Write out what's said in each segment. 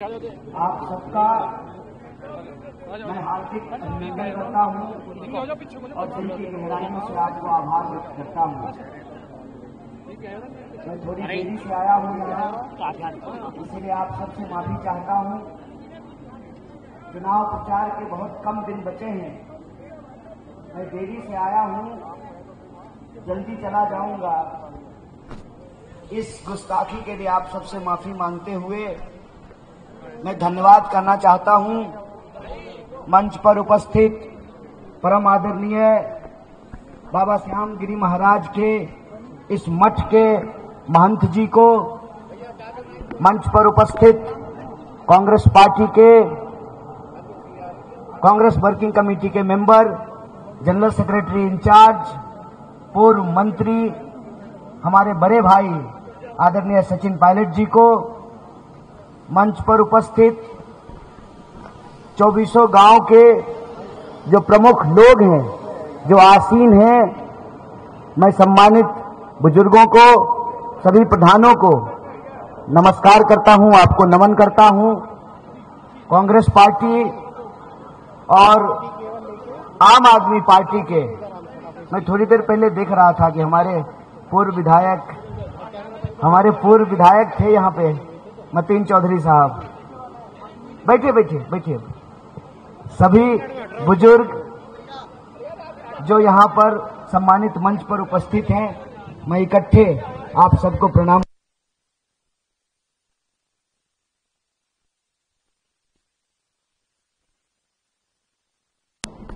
आप सबका मैं हार्दिक अभिनंदन करता हूँ और दिल की गहराइयों से आपको आभार व्यक्त करता हूँ। मैं थोड़ी देरी से आया हूँ यहाँ, इसीलिए आप सबसे माफी चाहता हूँ। चुनाव प्रचार के बहुत कम दिन बचे हैं, मैं देरी से आया हूँ, जल्दी चला जाऊंगा। इस गुस्ताखी के लिए आप सबसे माफी मांगते हुए मैं धन्यवाद करना चाहता हूं मंच पर उपस्थित परम आदरणीय बाबा श्याम गिरी महाराज के इस मठ के महंत जी को, मंच पर उपस्थित कांग्रेस पार्टी के कांग्रेस वर्किंग कमेटी के मेंबर, जनरल सेक्रेटरी इंचार्ज, पूर्व मंत्री हमारे बड़े भाई आदरणीय सचिन पायलट जी को, मंच पर उपस्थित 2400 गांव के जो प्रमुख लोग हैं, जो आसीन हैं, मैं सम्मानित बुजुर्गों को, सभी प्रधानों को नमस्कार करता हूं, आपको नमन करता हूं। कांग्रेस पार्टी और आम आदमी पार्टी के, मैं थोड़ी देर पहले देख रहा था कि हमारे पूर्व विधायक थे यहाँ पे, मतीन चौधरी साहब। बैठिए। सभी बुजुर्ग जो यहाँ पर सम्मानित मंच पर उपस्थित हैं, मैं इकट्ठे आप सबको प्रणाम।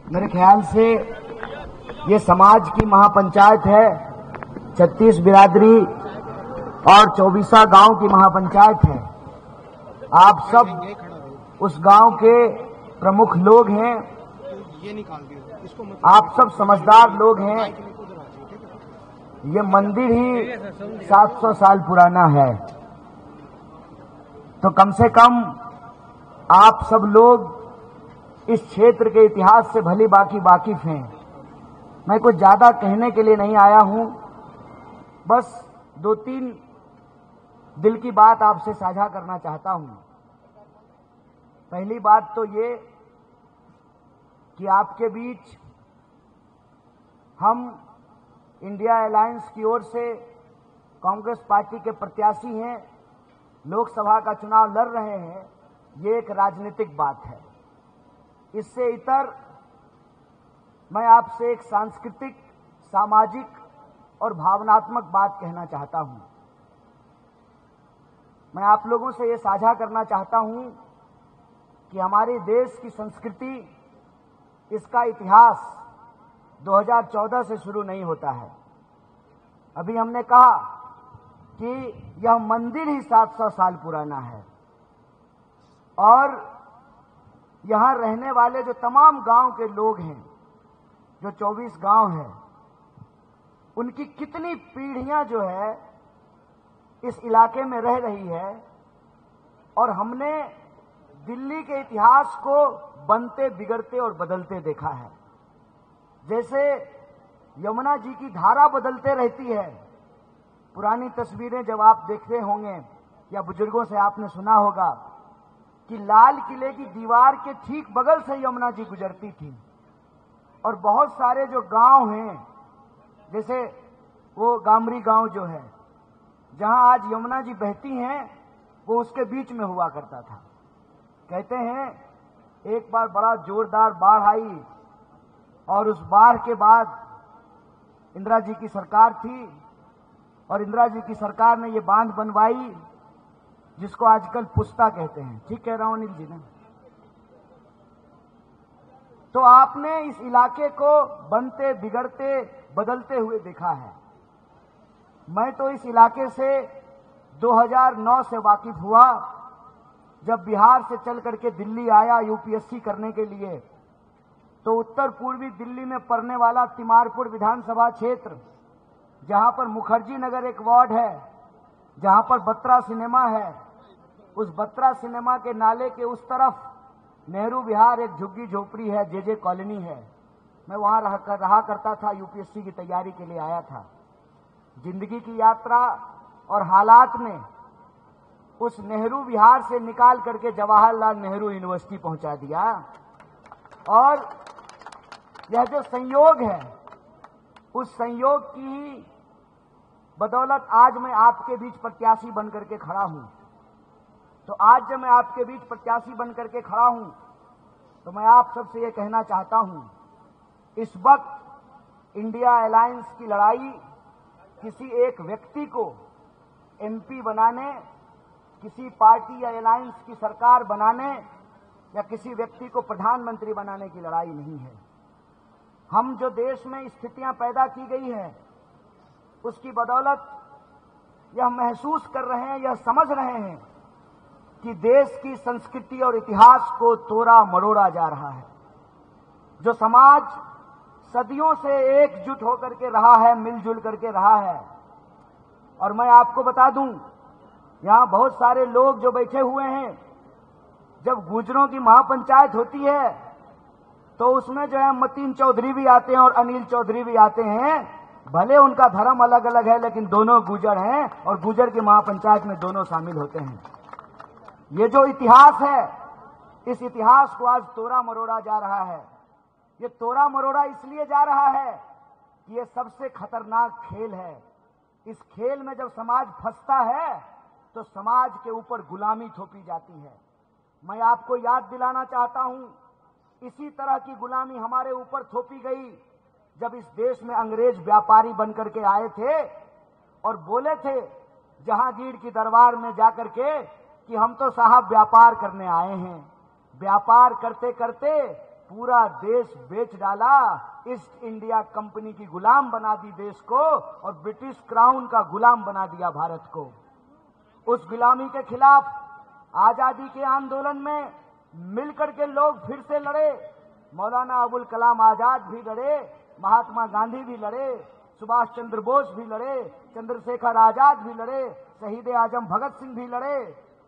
मेरे ख्याल से ये समाज की महापंचायत है, 36 बिरादरी और 24 गांव की महापंचायत है। आप सब उस गांव के प्रमुख लोग हैं, आप सब समझदार लोग हैं। ये मंदिर ही 700 साल पुराना है, तो कम से कम आप सब लोग इस क्षेत्र के इतिहास से भली बाकी वाकिफ हैं। मैं कुछ ज्यादा कहने के लिए नहीं आया हूं, बस 2-3 दिल की बात आपसे साझा करना चाहता हूं। पहली बात तो ये कि आपके बीच हम इंडिया अलायंस की ओर से कांग्रेस पार्टी के प्रत्याशी हैं, लोकसभा का चुनाव लड़ रहे हैं। ये एक राजनीतिक बात है। इससे इतर मैं आपसे एक सांस्कृतिक, सामाजिक और भावनात्मक बात कहना चाहता हूं। मैं आप लोगों से ये साझा करना चाहता हूं कि हमारे देश की संस्कृति, इसका इतिहास 2014 से शुरू नहीं होता है। अभी हमने कहा कि यह मंदिर ही 700 साल पुराना है और यहां रहने वाले जो तमाम गांव के लोग हैं, जो 24 गांव हैं, उनकी कितनी पीढ़ियां जो है इस इलाके में रह रही है। और हमने दिल्ली के इतिहास को बनते, बिगड़ते और बदलते देखा है। जैसे यमुना जी की धारा बदलते रहती है। पुरानी तस्वीरें जब आप देखते होंगे या बुजुर्गों से आपने सुना होगा कि लाल किले की दीवार के ठीक बगल से यमुना जी गुजरती थी और बहुत सारे जो गांव हैं, जैसे वो गामरी गांव जो है, जहां आज यमुना जी बहती हैं, वो उसके बीच में हुआ करता था। कहते हैं एक बार बड़ा जोरदार बाढ़ आई और उस बाढ़ के बाद इंदिरा जी की सरकार थी और इंदिरा जी की सरकार ने ये बांध बनवाई, जिसको आजकल पुस्ता कहते हैं। ठीक कह रहा हूं अनिल जी ने? तो आपने इस इलाके को बनते, बिगड़ते, बदलते हुए देखा है। मैं तो इस इलाके से 2009 से वाकिफ हुआ, जब बिहार से चल करके दिल्ली आया यूपीएससी करने के लिए। तो उत्तर पूर्वी दिल्ली में पड़ने वाला तिमारपुर विधानसभा क्षेत्र, जहां पर मुखर्जी नगर एक वार्ड है, जहां पर बत्रा सिनेमा है, उस बत्रा सिनेमा के नाले के उस तरफ नेहरू विहार एक झुग्गी झोपड़ी है, जेजे कॉलोनी है। मैं वहां रहा करता था, यूपीएससी की तैयारी के लिए आया था। जिंदगी की यात्रा और हालात ने उस नेहरू विहार से निकाल करके जवाहरलाल नेहरू यूनिवर्सिटी पहुंचा दिया। और यह जो संयोग है, उस संयोग की ही बदौलत आज मैं आपके बीच प्रत्याशी बनकर के खड़ा हूं। तो आज जब मैं आपके बीच प्रत्याशी बनकर के खड़ा हूं, तो मैं आप सबसे ये कहना चाहता हूं, इस वक्त इंडिया अलायंस की लड़ाई किसी एक व्यक्ति को एमपी बनाने, किसी पार्टी या अलायंस की सरकार बनाने या किसी व्यक्ति को प्रधानमंत्री बनाने की लड़ाई नहीं है। हम जो देश में स्थितियां पैदा की गई हैं, उसकी बदौलत यह महसूस कर रहे हैं, यह समझ रहे हैं कि देश की संस्कृति और इतिहास को तोड़ा मरोड़ा जा रहा है। जो समाज सदियों से एकजुट होकर के रहा है, मिलजुल करके रहा है। और मैं आपको बता दूं, यहां बहुत सारे लोग जो बैठे हुए हैं, जब गुजरों की महापंचायत होती है तो उसमें जो है मतीन चौधरी भी आते हैं और अनिल चौधरी भी आते हैं। भले उनका धर्म अलग अलग है, लेकिन दोनों गुजर हैं और गुजर की महापंचायत में दोनों शामिल होते हैं। ये जो इतिहास है, इस इतिहास को आज तोड़ा मरोड़ा जा रहा है। ये तोड़ा मरोड़ा इसलिए जा रहा है कि ये सबसे खतरनाक खेल है। इस खेल में जब समाज फंसता है तो समाज के ऊपर गुलामी थोपी जाती है। मैं आपको याद दिलाना चाहता हूं, इसी तरह की गुलामी हमारे ऊपर थोपी गई जब इस देश में अंग्रेज व्यापारी बनकर के आए थे और बोले थे जहांगीर की दरबार में जाकर के कि हम तो साहब व्यापार करने आए हैं। व्यापार करते करते पूरा देश बेच डाला, ईस्ट इंडिया कंपनी की गुलाम बना दी देश को और ब्रिटिश क्राउन का गुलाम बना दिया भारत को। उस गुलामी के खिलाफ आजादी के आंदोलन में मिलकर के लोग फिर से लड़े। मौलाना अबुल कलाम आजाद भी लड़े, महात्मा गांधी भी लड़े, सुभाष चंद्र बोस भी लड़े, चंद्रशेखर आजाद भी लड़े, शहीद आजम भगत सिंह भी लड़े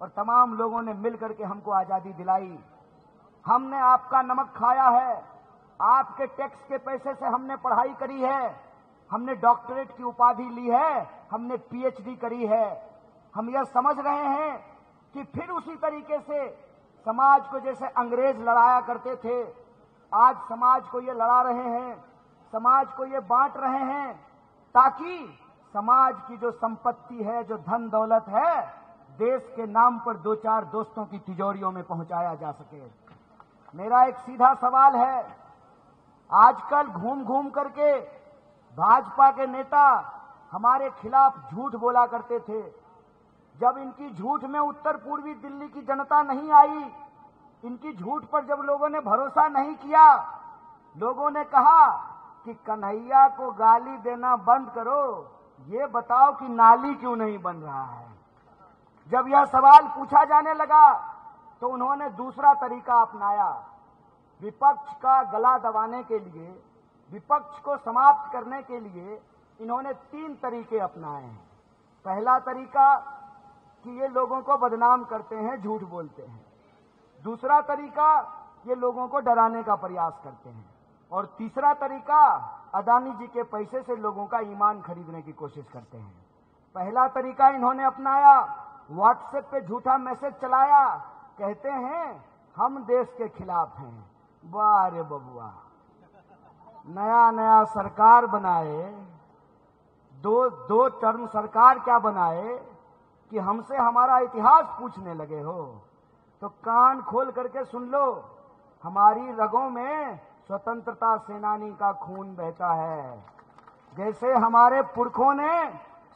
और तमाम लोगों ने मिलकर के हमको आजादी दिलाई। हमने आपका नमक खाया है, आपके टैक्स के पैसे से हमने पढ़ाई करी है, हमने डॉक्टरेट की उपाधि ली है, हमने पीएचडी करी है। हम यह समझ रहे हैं कि फिर उसी तरीके से समाज को जैसे अंग्रेज लड़ाया करते थे, आज समाज को ये लड़ा रहे हैं, समाज को ये बांट रहे हैं, ताकि समाज की जो संपत्ति है, जो धन दौलत है, देश के नाम पर दो चार दोस्तों की तिजोरियों में पहुंचाया जा सके। मेरा एक सीधा सवाल है, आजकल घूम घूम करके भाजपा के नेता हमारे खिलाफ झूठ बोला करते थे। जब इनकी झूठ में उत्तर पूर्वी दिल्ली की जनता नहीं आई, इनकी झूठ पर जब लोगों ने भरोसा नहीं किया, लोगों ने कहा कि कन्हैया को गाली देना बंद करो, ये बताओ कि नाली क्यों नहीं बन रहा है। जब यह सवाल पूछा जाने लगा तो उन्होंने दूसरा तरीका अपनाया। विपक्ष का गला दबाने के लिए, विपक्ष को समाप्त करने के लिए इन्होंने 3 तरीके अपनाए हैं। पहला तरीका कि ये लोगों को बदनाम करते हैं, झूठ बोलते हैं। दूसरा तरीका, ये लोगों को डराने का प्रयास करते हैं। और तीसरा तरीका, अदानी जी के पैसे से लोगों का ईमान खरीदने की कोशिश करते हैं। पहला तरीका इन्होंने अपनाया, व्हाट्सएप पे झूठा मैसेज चलाया, कहते हैं हम देश के खिलाफ हैं। वाह रे बबुआ, नया नया सरकार बनाए, दो टर्म सरकार क्या बनाए कि हमसे हमारा इतिहास पूछने लगे हो। तो कान खोल करके सुन लो, हमारी रगों में स्वतंत्रता सेनानी का खून बहता है। जैसे हमारे पुरखों ने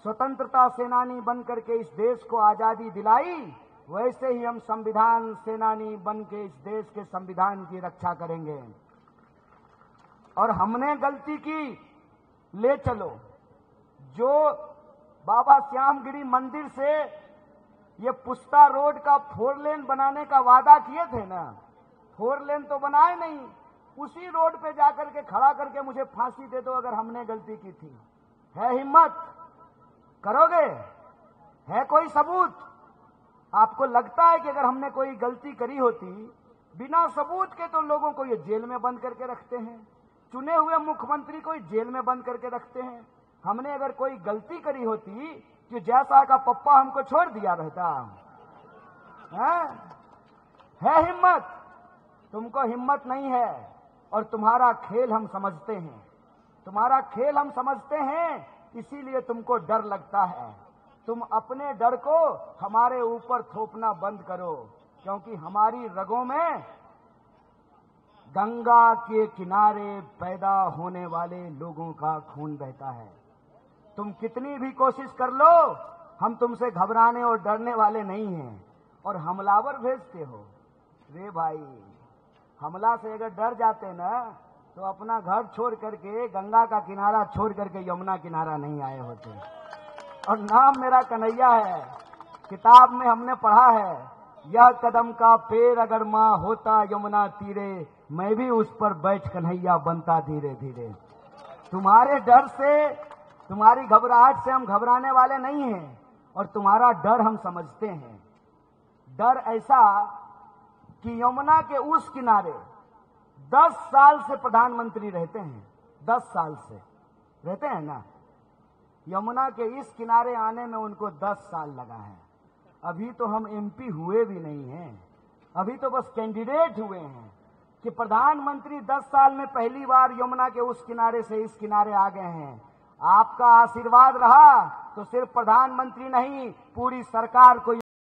स्वतंत्रता सेनानी बनकर के इस देश को आजादी दिलाई, वैसे ही हम संविधान सेनानी बन के इस देश के संविधान की रक्षा करेंगे। और हमने गलती की, ले चलो, जो बाबा श्यामगिरी मंदिर से ये पुस्ता रोड का 4 लेन बनाने का वादा किए थे ना, 4 लेन तो बनाए नहीं, उसी रोड पे जाकर के खड़ा करके मुझे फांसी दे दो अगर हमने गलती की थी। है हिम्मत? करोगे? है कोई सबूत? आपको लगता है कि अगर हमने कोई गलती करी होती, बिना सबूत के तो लोगों को ये जेल में बंद करके रखते हैं, चुने हुए मुख्यमंत्री को जेल में बंद करके रखते हैं। हमने अगर कोई गलती करी होती कि जैसा का पप्पा हमको छोड़ दिया रहता, है हिम्मत? तुमको हिम्मत नहीं है और तुम्हारा खेल हम समझते हैं, तुम्हारा खेल हम समझते हैं, इसीलिए तुमको डर लगता है। तुम अपने डर को हमारे ऊपर थोपना बंद करो, क्योंकि हमारी रगों में गंगा के किनारे पैदा होने वाले लोगों का खून बहता है। तुम कितनी भी कोशिश कर लो, हम तुमसे घबराने और डरने वाले नहीं हैं। और हमलावर भेजते हो, रे भाई, हमला से अगर डर जाते ना तो अपना घर छोड़ करके, गंगा का किनारा छोड़ करके यमुना किनारा नहीं आए होते। और नाम मेरा कन्हैया है, किताब में हमने पढ़ा है, यह कदम का पेड़ अगर माँ होता यमुना तीरे, मैं भी उस पर बैठ कन्हैया बनता धीरे धीरे। तुम्हारे डर से, तुम्हारी घबराहट से हम घबराने वाले नहीं हैं, और तुम्हारा डर हम समझते हैं। डर ऐसा कि यमुना के उस किनारे 10 साल से प्रधानमंत्री रहते हैं, 10 साल से रहते हैं ना। यमुना के इस किनारे आने में उनको 10 साल लगा है। अभी तो हम एमपी हुए भी नहीं हैं, अभी तो बस कैंडिडेट हुए हैं कि प्रधानमंत्री 10 साल में पहली बार यमुना के उस किनारे से इस किनारे आ गए हैं। आपका आशीर्वाद रहा तो सिर्फ प्रधानमंत्री नहीं, पूरी सरकार को